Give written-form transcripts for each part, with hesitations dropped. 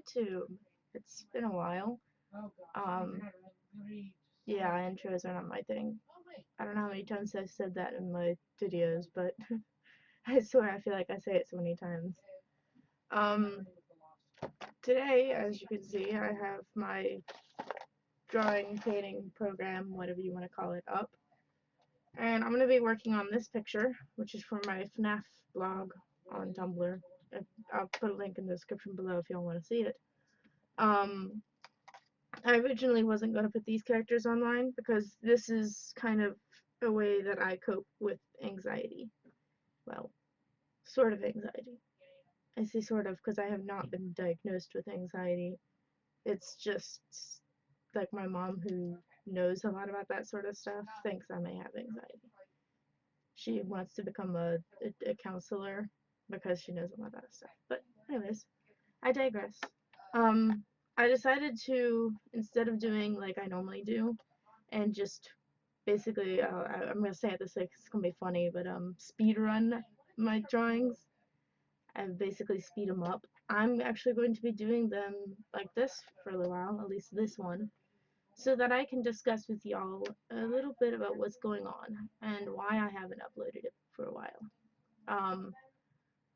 YouTube. It's been a while. Um, yeah, intros are not my thing. I don't know how many times I've said that in my videos, but I swear I feel like I say it so many times. Um, Today, as you can see, I have my drawing, painting program, whatever you want to call it, up. And I'm going to be working on this picture, which is from my FNAF blog on Tumblr. I'll put a link in the description below if y'all want to see it. I originally wasn't going to put these characters online because this is kind of a way that I cope with anxiety. Well, sort of anxiety. I say sort of because I have not been diagnosed with anxiety. It's just like my mom, who knows a lot about that sort of stuff, thinks I may have anxiety. She wants to become a counselor because she knows a lot about stuff. But anyways, I digress. Um, I decided to, instead of doing like I normally do, and just basically, I'm gonna say it this way 'cause it's gonna be funny, but speed run my drawings. I basically speed them up. I'm actually going to be doing them like this for a little while, at least this one, so that I can discuss with y'all a little bit about what's going on and why I haven't uploaded it for a while. Um,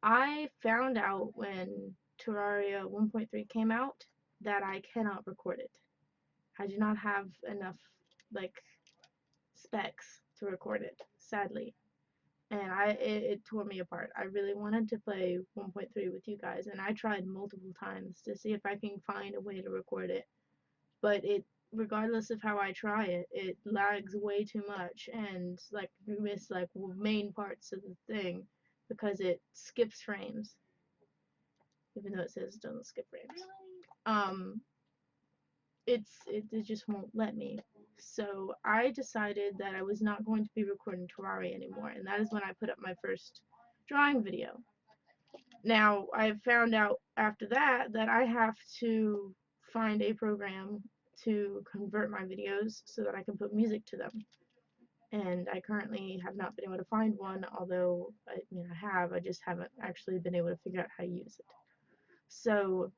I found out when Terraria 1.3 came out that I cannot record it. I do not have enough like specs to record it, sadly. And it tore me apart. I really wanted to play 1.3 with you guys, and I tried multiple times to see if I can find a way to record it. But regardless of how I try it, it lags way too much, and like you miss like main parts of the thing because it skips frames, even though it says it doesn't skip frames. Um, it just won't let me. So I decided that I was not going to be recording Terraria anymore, and that is when I put up my first drawing video. Now, I found out after that that I have to find a program to convert my videos so that I can put music to them. And I currently have not been able to find one, although I just haven't actually been able to figure out how to use it. So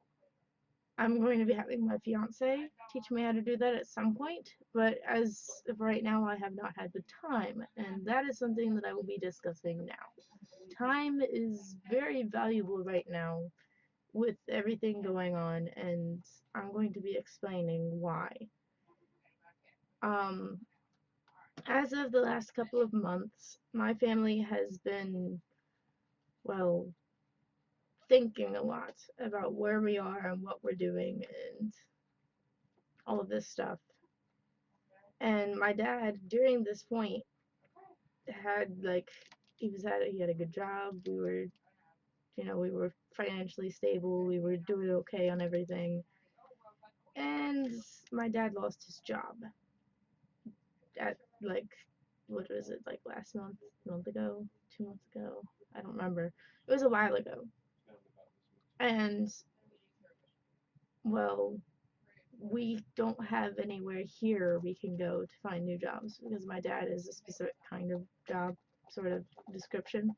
I'm going to be having my fiance teach me how to do that at some point, but as of right now, I have not had the time, and that is something that I will be discussing now. Time is very valuable right now with everything going on, and I'm going to be explaining why. Um, as of the last couple of months, my family has been, well, thinking a lot about where we are and what we're doing and all of this stuff. And my dad, during this point, had like he had a good job. We were financially stable. We were doing okay on everything. And my dad lost his job at like what was it, like last month, month ago, 2 months ago? I don't remember. It was a while ago. And well, we don't have anywhere here we can go to find new jobs because my dad is a specific kind of job sort of description.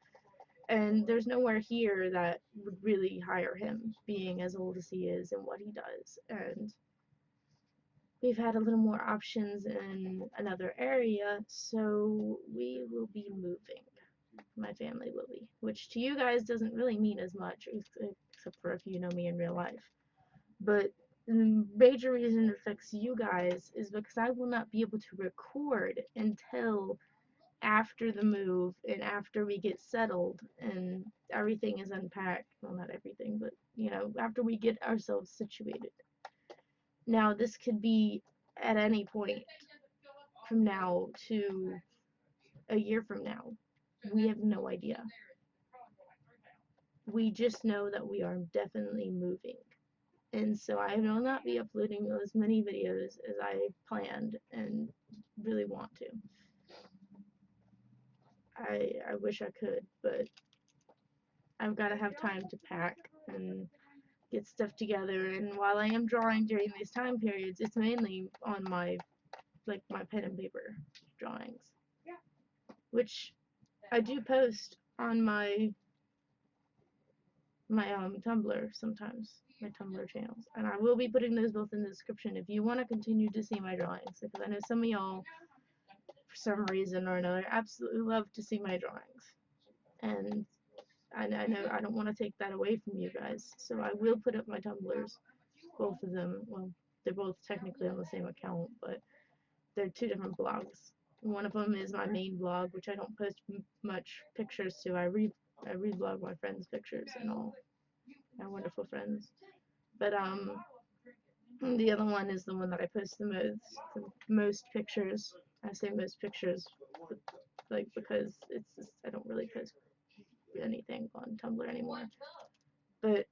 And there's nowhere here that would really hire him, being as old as he is and what he does. And we've had a little more options in another area, so we will be moving. My family will be, which to you guys doesn't really mean as much, except for if you know me in real life. But the major reason it affects you guys is because I will not be able to record until after the move and after we get settled and everything is unpacked. Well, not everything, but after we get ourselves situated. Now, this could be at any point from now to a year from now. We have no idea. We just know that we are definitely moving. And so I will not be uploading as many videos as I planned and really want to. I wish I could, but I've got to have time to pack and get stuff together. And while I am drawing during these time periods, it's mainly on my pen and paper drawings, which I do post on my Tumblr sometimes. my Tumblr channels, and I will be putting those both in the description if you want to continue to see my drawings, because I know some of y'all, for some reason or another, absolutely love to see my drawings, and I know I don't want to take that away from you guys, so I will put up my Tumblrs, both of them. Well, they're both technically on the same account, but they're two different blogs. One of them is my main blog, which I don't post much pictures to. I reblog my friends' pictures and all my wonderful friends. But the other one is the one that I post the most pictures. I say most pictures, like because it's just, I don't really post anything on Tumblr anymore. But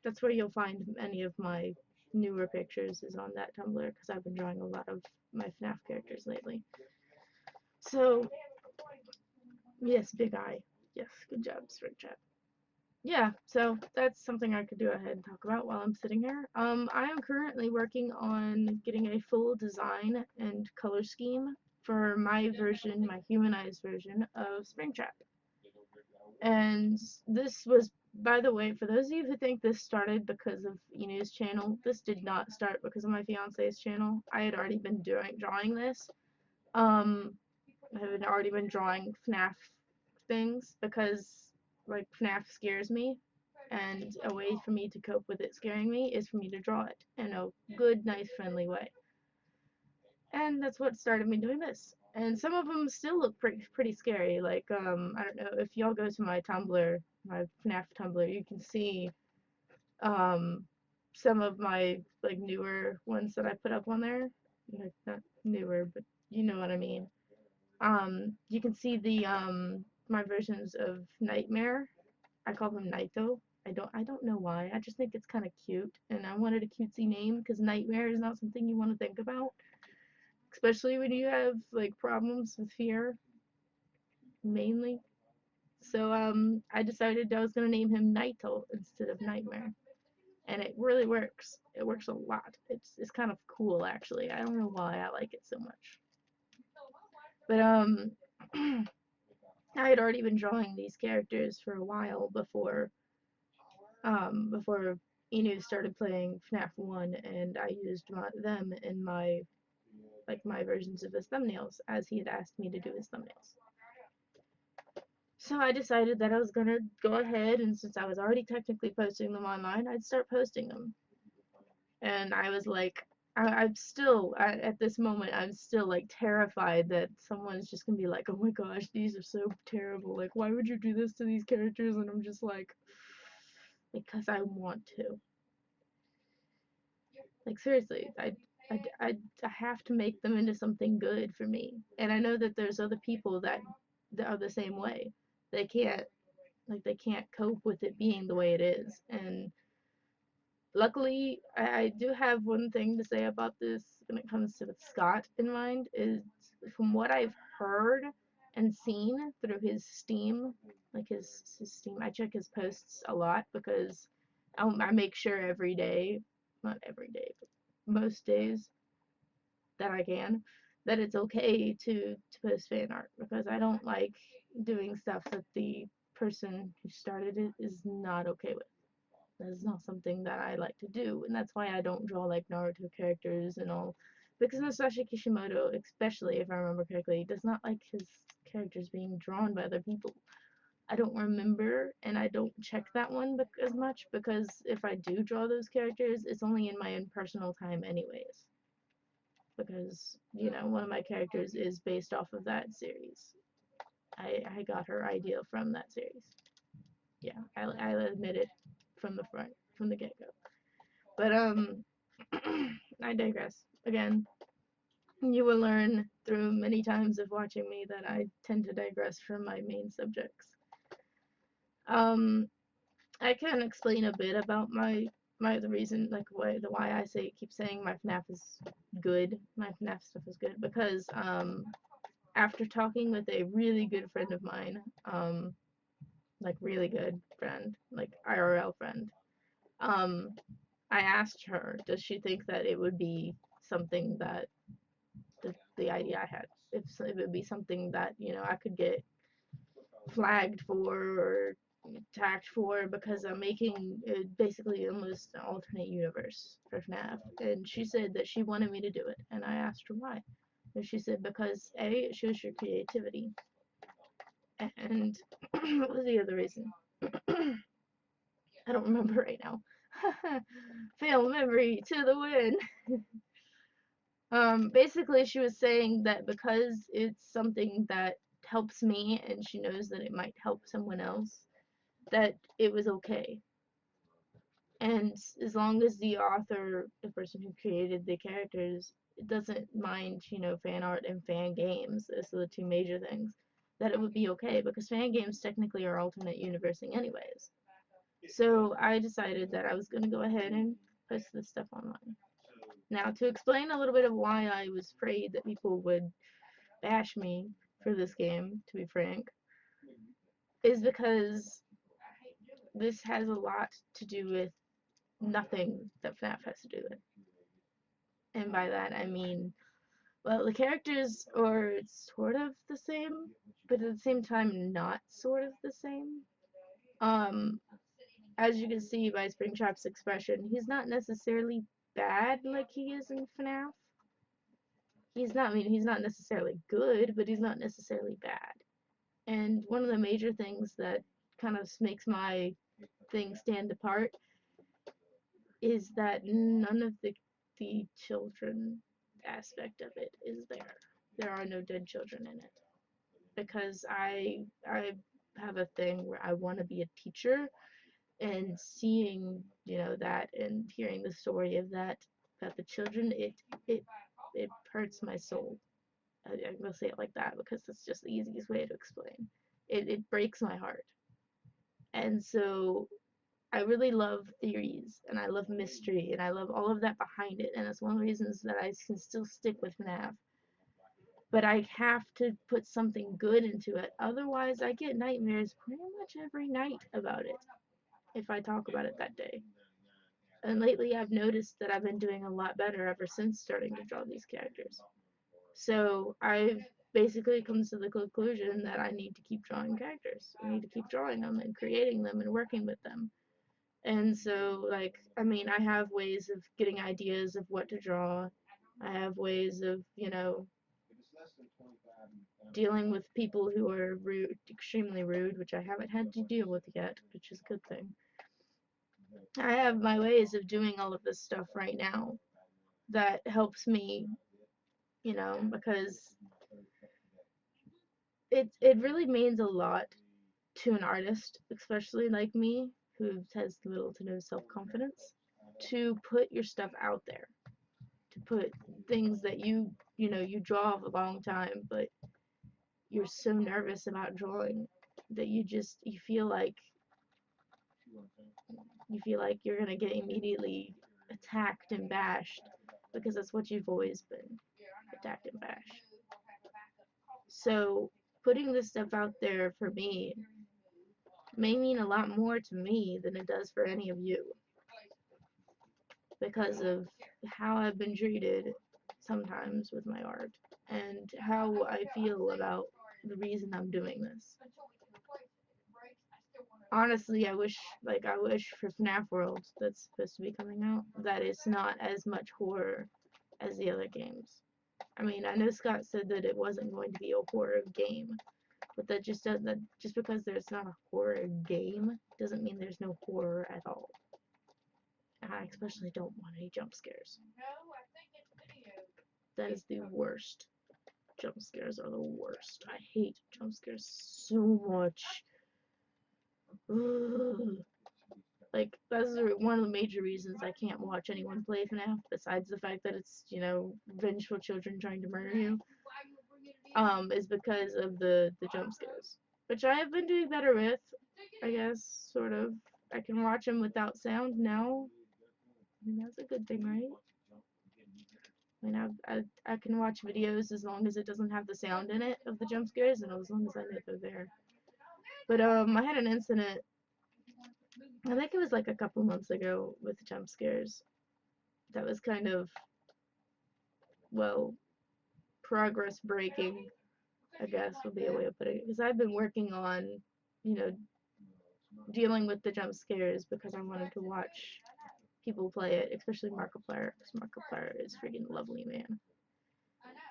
that's where you'll find any of my newer pictures is on that Tumblr because I've been drawing a lot of my FNAF characters lately. So yes, Big Eye. Yes, good job, Springtrap. Yeah, so that's something I could do ahead and talk about while I'm sitting here. I am currently working on getting a full design and color scheme for my version, my humanized version of Springtrap. And this was, by the way, for those of you who think this started because of Enu's channel, this did not start because of my fiance's channel. I had already been drawing this. I had already been drawing FNAF things because, like, FNAF scares me, and a way for me to cope with it scaring me is for me to draw it in a good, nice, friendly way. And that's what started me doing this. And some of them still look pretty scary. Like, I don't know, if y'all go to my Tumblr, my FNAF Tumblr, you can see um, some of my, like, newer ones that I put up on there. Like, not newer, but you know what I mean. You can see the my versions of Nightmare. I call him Naito. I don't know why. I just think it's kind of cute, and I wanted a cutesy name because Nightmare is not something you want to think about, especially when you have like problems with fear mainly. So I decided I was gonna name him Naito instead of Nightmare, and it really works. It works a lot. It's kind of cool actually. I don't know why I like it so much, but I had already been drawing these characters for a while before Inu started playing FNAF 1, and I used them in my versions of his thumbnails as he had asked me to do his thumbnails. So I decided that I was gonna go ahead, and since I was already technically posting them online, I'd start posting them. And I was like, at this moment, I'm still like terrified that someone's just gonna be like, oh my gosh, these are so terrible. Like, why would you do this to these characters? And I'm just like, because I want to. Like, seriously, I have to make them into something good for me. And I know that there's other people that are the same way. They can't, they can't cope with it being the way it is. And luckily, I do have one thing to say about this when it comes to Scott in mind, is from what I've heard and seen through his Steam, like his Steam, I check his posts a lot because I make sure every day, not every day, but most days that I can, that it's okay to post fan art because I don't like doing stuff that the person who started it is not okay with. That is not something that I like to do, and that's why I don't draw like Naruto characters and all. Because Masashi Kishimoto, especially if I remember correctly, does not like his characters being drawn by other people. I don't remember, and I don't check that one as much because if I do draw those characters, it's only in my own personal time, anyways. Because one of my characters is based off of that series. I got her idea from that series. Yeah, I'll admit it from the front, from the get-go. But I digress. Again, you will learn through many times of watching me that I tend to digress from my main subjects. I can explain a bit about the reason, like why I keep saying my FNAF is good. My FNAF stuff is good because after talking with a really good friend of mine, like really good friend, like IRL friend, I asked her, does she think that it would be something that the idea I had, if it would be something that I could get flagged for, or attacked for because I'm making basically almost an alternate universe for FNAF. And she said that she wanted me to do it. And I asked her why. And she said, because A, it shows your creativity. And what was the other reason? I don't remember right now. Fail memory to the win. Basically, she was saying that because it's something that helps me and she knows that it might help someone else, that it was okay. And as long as the author, the person who created the characters, doesn't mind, fan art and fan games, those are the two major things, that it would be okay because fan games technically are alternate universing anyways. So I decided that I was going to go ahead and post this stuff online. Now, to explain a little bit of why I was afraid that people would bash me for this game, to be frank, is because this has a lot to do with nothing that FNAF has to do with. And by that I mean, well, the characters are sort of the same, but at the same time not sort of the same. Um, as you can see by Springtrap's expression, he's not necessarily bad like he is in FNAF. He's not necessarily good, but he's not necessarily bad. And one of the major things that kind of makes my thing stand apart is that none of the children aspect of it is there. There are no dead children in it because I have a thing where I want to be a teacher, and seeing that and hearing the story of that about the children, it it hurts my soul. I'm gonna say it like that because it's just the easiest way to explain. It breaks my heart, and so I really love theories and I love mystery and I love all of that behind it, and that's one of the reasons that I can still stick with FNAF. But I have to put something good into it, otherwise I get nightmares pretty much every night about it if I talk about it that day. And lately I've noticed that I've been doing a lot better ever since starting to draw these characters. So I've basically come to the conclusion that I need to keep drawing characters. I need to keep drawing them and creating them and working with them. And so, like, I mean, I have ways of getting ideas of what to draw. I have ways of, dealing with people who are rude, extremely rude, which I haven't had to deal with yet, which is a good thing. I have my ways of doing all of this stuff right now that helps me, because it really means a lot to an artist, especially like me, who has little to no self-confidence, to put your stuff out there, to put things that you draw a long time, but you're so nervous about drawing that you feel like you're gonna get immediately attacked and bashed because that's what you've always been, attacked and bashed. So putting this stuff out there for me may mean a lot more to me than it does for any of you because of how I've been treated sometimes with my art and how I feel about the reason I'm doing this. Honestly, I wish for FNAF World that's supposed to be coming out that it's not as much horror as the other games. I mean, I know Scott said that it wasn't going to be a horror game, but that just because there's not a horror game doesn't mean there's no horror at all. And I especially don't want any jump scares. That is the worst. Jump scares are the worst. I hate jump scares so much. Ugh. Like, that's one of the major reasons I can't watch anyone play FNAF, besides the fact that it's, vengeful children trying to murder you, is because of the jump scares. Which I have been doing better with, I guess, sort of. I can watch them without sound now. I mean, that's a good thing, right? I mean, I can watch videos as long as it doesn't have the sound in it of the jump scares, and as long as I know they're there. But I had an incident, I think it was like a couple months ago, with jump scares. That was kind of, well, progress breaking, I guess would be a way of putting it. Because I've been working on, you know, dealing with the jump scares because I wanted to watch people play it, especially Markiplier, because Markiplier is freaking lovely, man.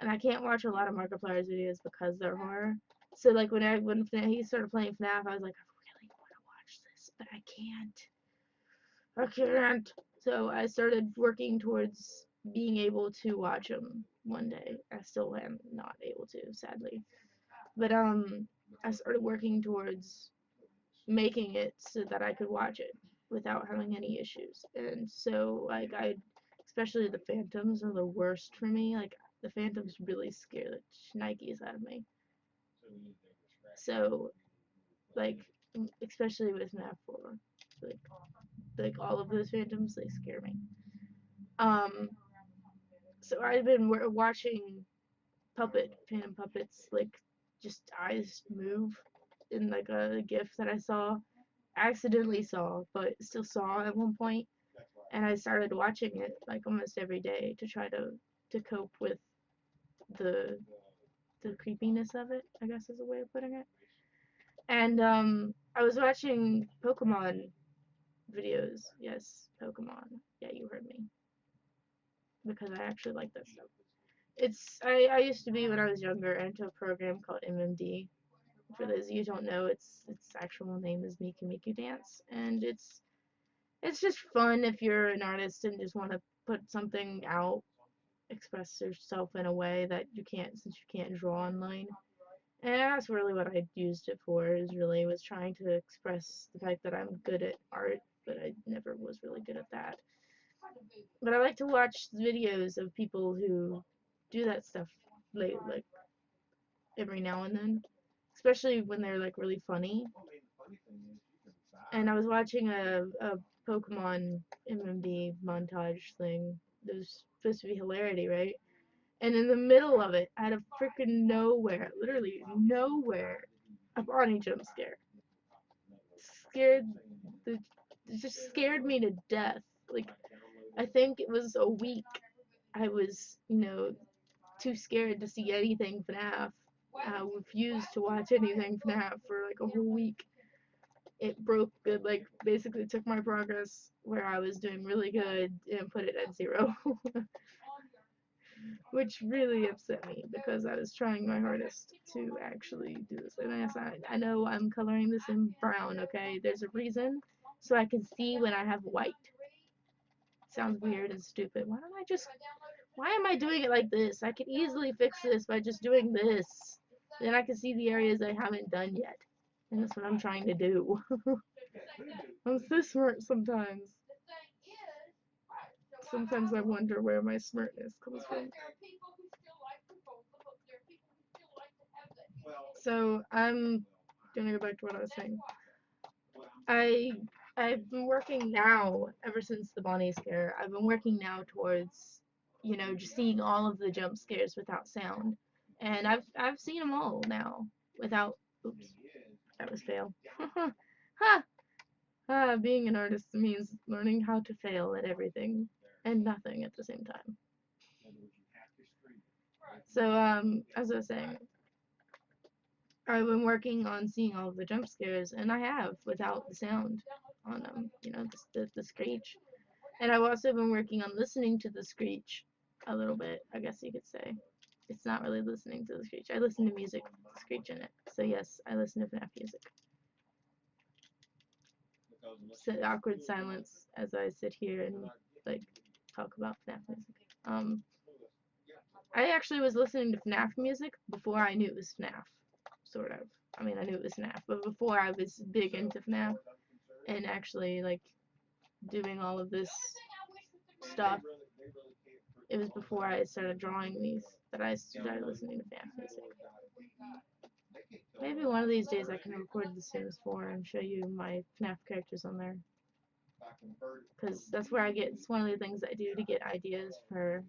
And I can't watch a lot of Markiplier's videos because they're horror. So like when he started playing FNAF, I was like, I really want to watch this, but I can't. I can't. So I started working towards being able to watch them one day. I still am not able to, sadly. But I started working towards making it so that I could watch it without having any issues. And so like I especially the phantoms are the worst for me. Like the phantoms really scare the shnikes out of me. So like especially with FNAF 4, like all of those phantoms they scare me. Um so I've been watching phantom puppets like just eyes move in like a gif that I saw accidentally saw, but still saw at one point, and I started watching it like almost every day to try to cope with the the creepiness of it, I guess is a way of putting it. And I was watching Pokemon videos. Yes, Pokemon. Yeah, you heard me. Because I actually like that stuff. I used to be when I was younger into a program called MMD. For those of you who don't know, its actual name is Miku Miku Dance, and it's just fun if you're an artist and just want to put something out, express yourself in a way that you can't since you can't draw online. And that's really what I used it for. Is really was trying to express the fact that I'm good at art, but I never was really good at that. But I like to watch videos of people who do that stuff like every now and then, especially when they're like really funny. And I was watching a Pokemon MMD montage thing. It was supposed to be hilarity, right? And in the middle of it, out of freaking nowhere, literally nowhere, a Bonnie jump scare. Scared the it just scared me to death. Like I think it was a week I was, too scared to see anything FNAF. I refused to watch anything FNAF for like a whole week. It broke it like basically took my progress where I was doing really good and put it at 0. Which really upset me because I was trying my hardest to actually do this. And I know I'm coloring this in brown, okay? There's a reason, so I can see when I have white. Sounds weird and stupid. Why am I doing it like this? I could easily fix this by just doing this. Then I can see the areas I haven't done yet. And that's what I'm trying to do. I'm so smart sometimes. Sometimes I wonder where my smartness comes from. So I'm gonna go back to what I was saying. I I've been working now ever since the Bonnie scare. I've been working now towards, just seeing all of the jump scares without sound, and I've seen them all now without. Oops, that was fail. Ha! Being an artist means learning how to fail at everything and nothing at the same time. So as I was saying, I've been working on seeing all of the jump scares, and I have without the sound on them. The screech. And I've also been working on listening to the screech a little bit, I guess you could say. It's not really listening to the screech. I listen to music with the screech in it. So yes, I listen to FNAF music. So awkward silence as I sit here and like talk about FNAF music. I actually was listening to FNAF music before I knew it was FNAF, sort of. I mean, I knew it was FNAF, but before I was big into FNAF and actually like doing all of this stuff, it was before I started drawing these that I started listening to FNAF music. Maybe one of these days I can record The Sims 4 and show you my FNAF characters on there. Because that's where it's one of the things I do to get ideas for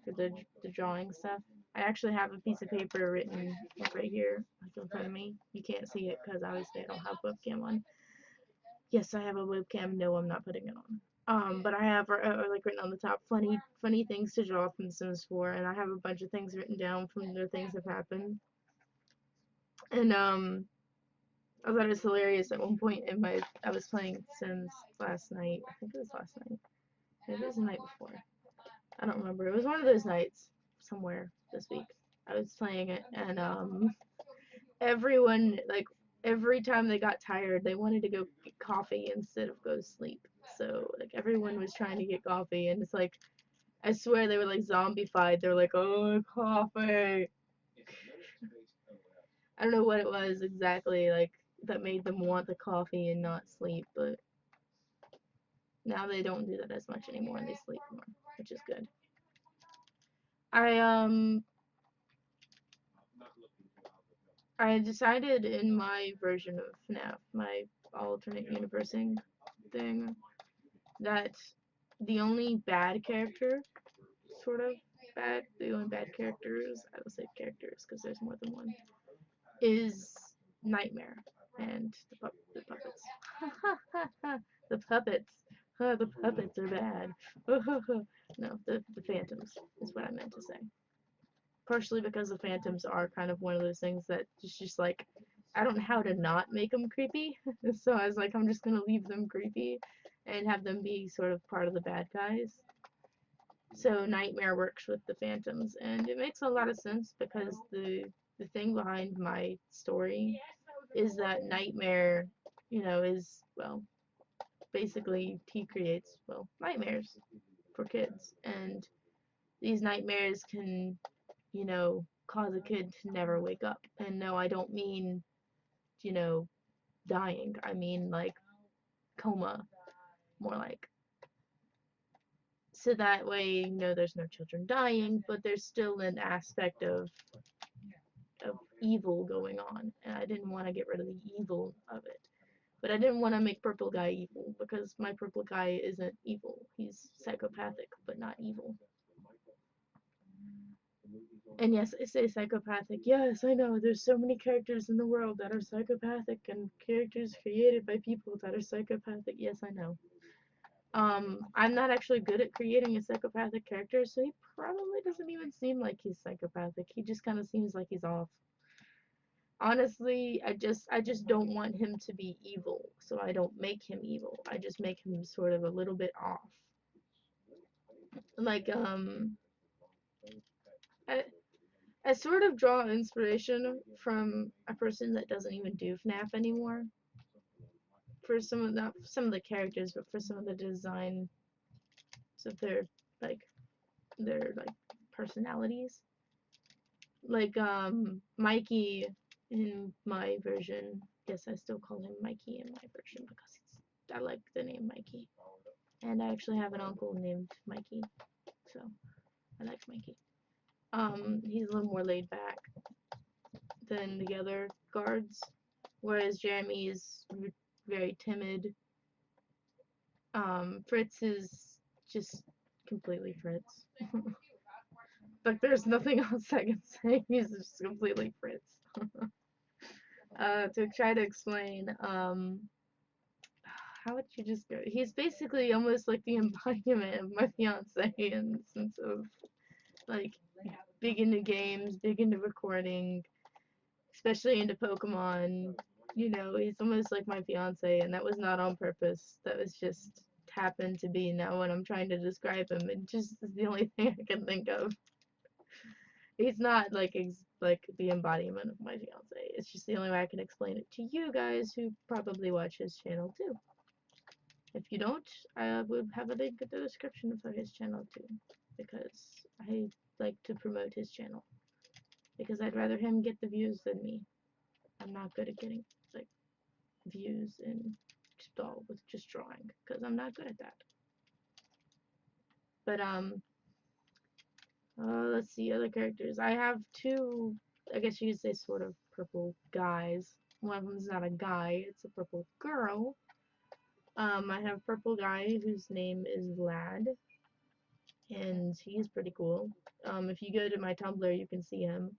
the drawing stuff. I actually have a piece of paper written like right here, like in front of me. You can't see it because obviously I don't have webcam on. Yes, I have a webcam. No, I'm not putting it on. But I have like written on the top funny things to draw from The Sims 4, and I have a bunch of things written down from the things that have happened. And I thought it was hilarious at one point I was playing Sims last night. I think it was last night. Maybe it was the night before. I don't remember. It was one of those nights somewhere this week. I was playing it, and everyone, like, every time they got tired, they wanted to go get coffee instead of go sleep. So like everyone was trying to get coffee, and it's like I swear they were like zombified. They were like, "Oh, coffee." I don't know what it was exactly like that made them want the coffee and not sleep, but now they don't do that as much anymore and they sleep more, which is good. I I decided in my version of FNAF, my alternate universing thing, that the only bad character, sort of bad, the only bad characters, I will say characters because there's more than one, is Nightmare and the puppets. The puppets. The puppets are bad. No, the phantoms is what I meant to say. Partially because the phantoms are kind of one of those things that just like I don't know how to not make them creepy. So I was like, I'm just gonna leave them creepy and have them be sort of part of the bad guys. So Nightmare works with the phantoms, and it makes a lot of sense because the thing behind my story is that Nightmare, is, well, basically he creates, well, nightmares for kids, and these nightmares can, cause a kid to never wake up. And no, I don't mean, you know, dying. I mean like coma, more like. So that way, there's no children dying, but there's still an aspect of evil going on, and I didn't want to get rid of the evil of it. But I didn't want to make Purple Guy evil, because my Purple Guy isn't evil. He's psychopathic, but not evil. And yes, I say psychopathic. Yes, I know, there's so many characters in the world that are psychopathic, and characters created by people that are psychopathic. Yes, I know. I'm not actually good at creating a psychopathic character, so he probably doesn't even seem like he's psychopathic. He just kind of seems like he's off. Honestly, I just don't want him to be evil, so I don't make him evil. I just make him sort of a little bit off. Like I, I sort of draw inspiration from a person that doesn't even do FNAF anymore. For some of not some of the characters, but for some of the designs of like their personalities. Like Mikey in my version. Yes, I still call him Mikey in my version because I like the name Mikey. And I actually have an uncle named Mikey, so I like Mikey. He's a little more laid back than the other guards, whereas Jeremy is very timid. Fritz is just completely Fritz. Like there's nothing else I can say. He's just completely Fritz. To try to explain, how would you just go? He's basically almost like the embodiment of my fiance in the sense of like big into games, big into recording, especially into Pokemon. He's almost like my fiance, and that was not on purpose. That was just happened to be now when I'm trying to describe him. It just is the only thing I can think of. He's not like the embodiment of my fiance. It's just the only way I can explain it to you guys who probably watch his channel too. If you don't, I would have a link in the description for his channel too, because I like to promote his channel. Because I'd rather him get the views than me. I'm not good at getting like views and with just drawing, because I'm not good at that. But let's see other characters. I have two, I guess you could say, sort of purple guys. One of them's not a guy; it's a purple girl. I have a purple guy whose name is Vlad, and he's pretty cool. If you go to my Tumblr, you can see him.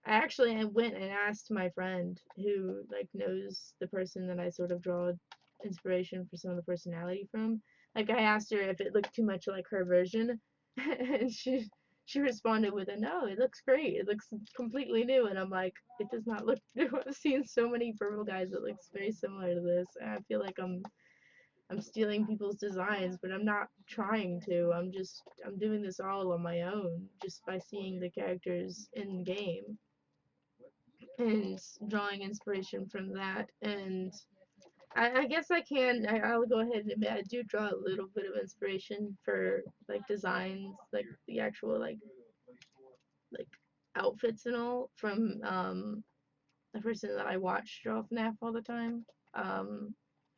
I actually went and asked my friend who like knows the person that I sort of draw inspiration for some of the personality from. Like I asked her if it looked too much like her version, and She responded with a no, it looks great. It looks completely new. And I'm like, it does not look new. I've seen so many purple guys that looks very similar to this. And I feel like I'm stealing people's designs, but I'm not trying to. I'm doing this all on my own just by seeing the characters in the game and drawing inspiration from that. And I guess I'll go ahead and admit I do draw a little bit of inspiration for like designs, like the actual like outfits and all from the person that I watch draw FNAF all the time. I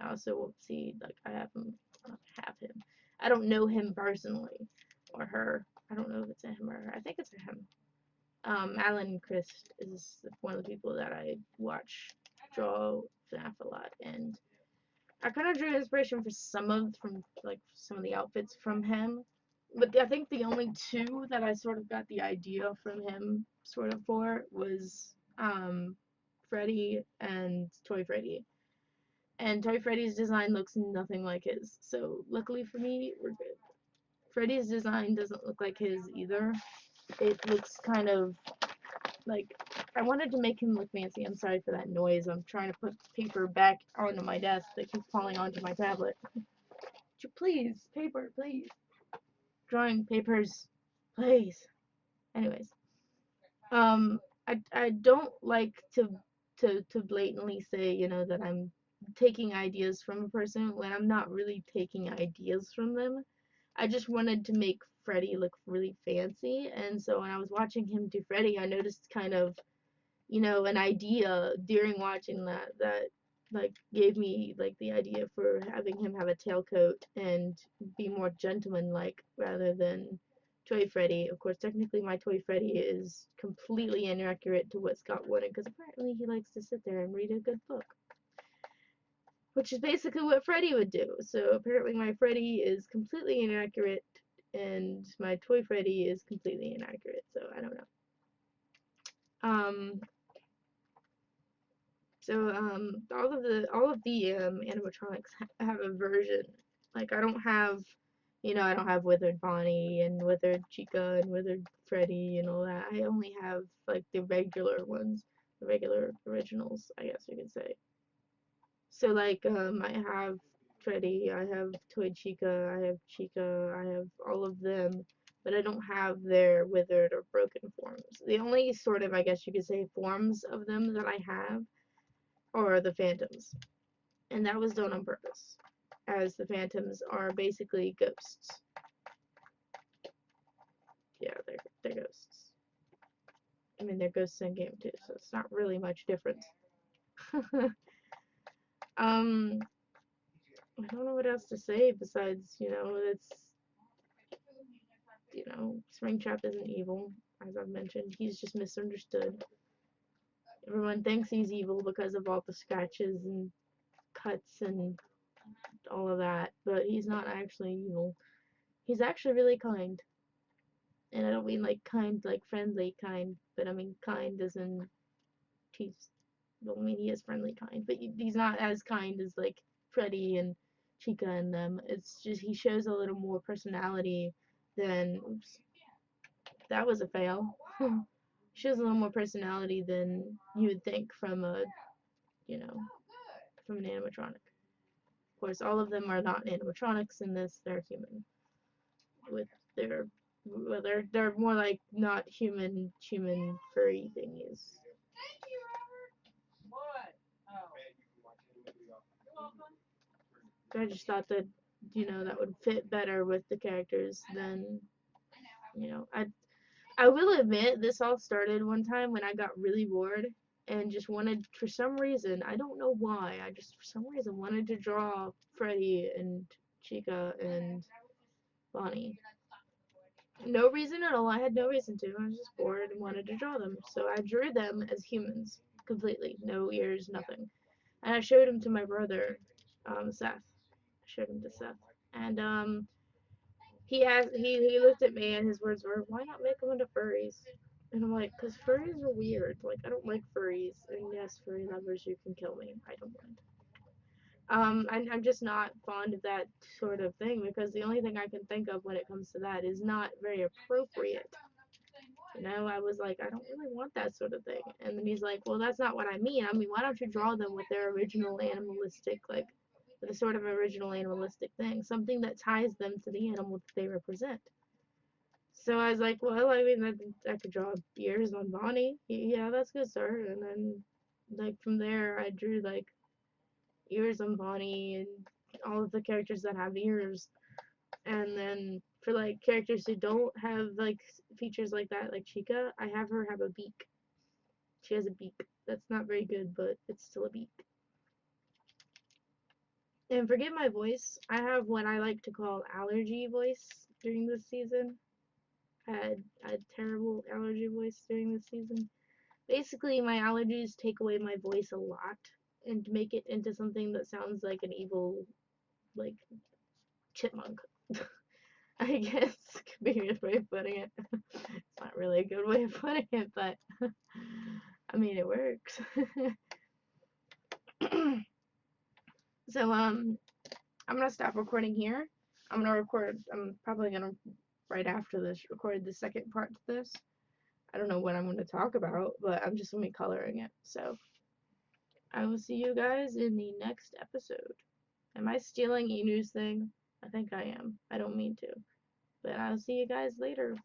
also see like have him. I don't know him personally or her. I don't know if it's a him or her. I think it's a him. Alan Christ is one of the people that I watch draw FNAF a lot, and I kind of drew inspiration for some of the outfits from him, but I think the only two that I sort of got the idea from him sort of for was Freddy and Toy Freddy. And Toy Freddy's design looks nothing like his, so luckily for me, we're good. Freddy's design doesn't look like his either. It looks kind of like I wanted to make him look fancy. I'm sorry for that noise. I'm trying to put paper back onto my desk that keeps falling onto my tablet. Please, paper, please. Drawing papers, please. Anyways, I don't like to blatantly say, you know, that I'm taking ideas from a person when I'm not really taking ideas from them. I just wanted to make Freddy look really fancy, and so when I was watching him do Freddy, I noticed kind of, you know, an idea during watching that like gave me like the idea for having him have a tailcoat and be more gentleman-like rather than Toy Freddy. Of course, technically my Toy Freddy is completely inaccurate to what Scott wanted because apparently he likes to sit there and read a good book, which is basically what Freddy would do. So apparently my Freddy is completely inaccurate and my Toy Freddy is completely inaccurate. So I don't know. Um, all of the animatronics have a version. Like I don't have, you know, I don't have Withered Bonnie and Withered Chica and Withered Freddy and all that. I only have like the regular ones, the regular originals, I guess you could say. So like I have Freddy, I have Toy Chica, I have Chica, I have all of them, but I don't have their withered or broken forms. The only sort of, I guess you could say, forms of them that I have are the phantoms, and that was done on purpose, as the phantoms are basically ghosts. Yeah, they're ghosts. I mean, they're ghosts in game too, so it's not really much difference. um, I don't know what else to say besides, you know, it's, you know, Springtrap isn't evil, as I've mentioned. He's just misunderstood. Everyone thinks he's evil because of all the scratches and cuts and all of that, but he's not actually evil. He's actually really kind. And I don't mean like kind, like friendly kind, but I mean kind as in he's, well, I mean he is friendly kind, but he's not as kind as like Freddy and Chica and them. It's just he shows a little more personality than, oops, that was a fail. Shows a little more personality than you would think from a, you know, from an animatronic. Of course, all of them are not animatronics in this; they're human with their, well, they're more like not human furry thingies. I just thought that, you know, that would fit better with the characters than, you know, I will admit this all started one time when I got really bored and just wanted, for some reason, I don't know why, I just for some reason wanted to draw Freddy and Chica and Bonnie. No reason at all. I had no reason to. I was just bored and wanted to draw them. So I drew them as humans completely. No ears, nothing. And I showed them to my brother, Seth. I showed him to Seth. And he looked at me and his words were, "Why not make them into furries?" And I'm like, "Cause furries are weird. Like I don't like furries. And yes, furry lovers, you can kill me. I don't mind." I'm just not fond of that sort of thing because the only thing I can think of when it comes to that is not very appropriate. You know, I was like, I don't really want that sort of thing. And then he's like, well, that's not what I mean. I mean, why don't you draw them with their original animalistic, like, with a sort of original animalistic thing, something that ties them to the animal that they represent. So I was like, well, I mean, I could draw ears on Bonnie. Yeah, that's good, sir. And then, like, from there, I drew, like, ears on Bonnie and all of the characters that have ears. And then for, like, characters who don't have, like, features like that, like Chica, I have her have a beak. She has a beak. That's not very good, but it's still a beak. And forgive my voice, I have what I like to call allergy voice during this season. I had a terrible allergy voice during this season. Basically, my allergies take away my voice a lot and make it into something that sounds like an evil, like, chipmunk. I guess could be a good way of putting it. It's not really a good way of putting it, but I mean, it works. So, I'm gonna stop recording here. I'm probably gonna, right after this, record the second part to this. I don't know what I'm gonna talk about, but I'm just gonna be coloring it. So, I will see you guys in the next episode. Am I stealing Enu's thing? I think I am. I don't mean to. But I'll see you guys later.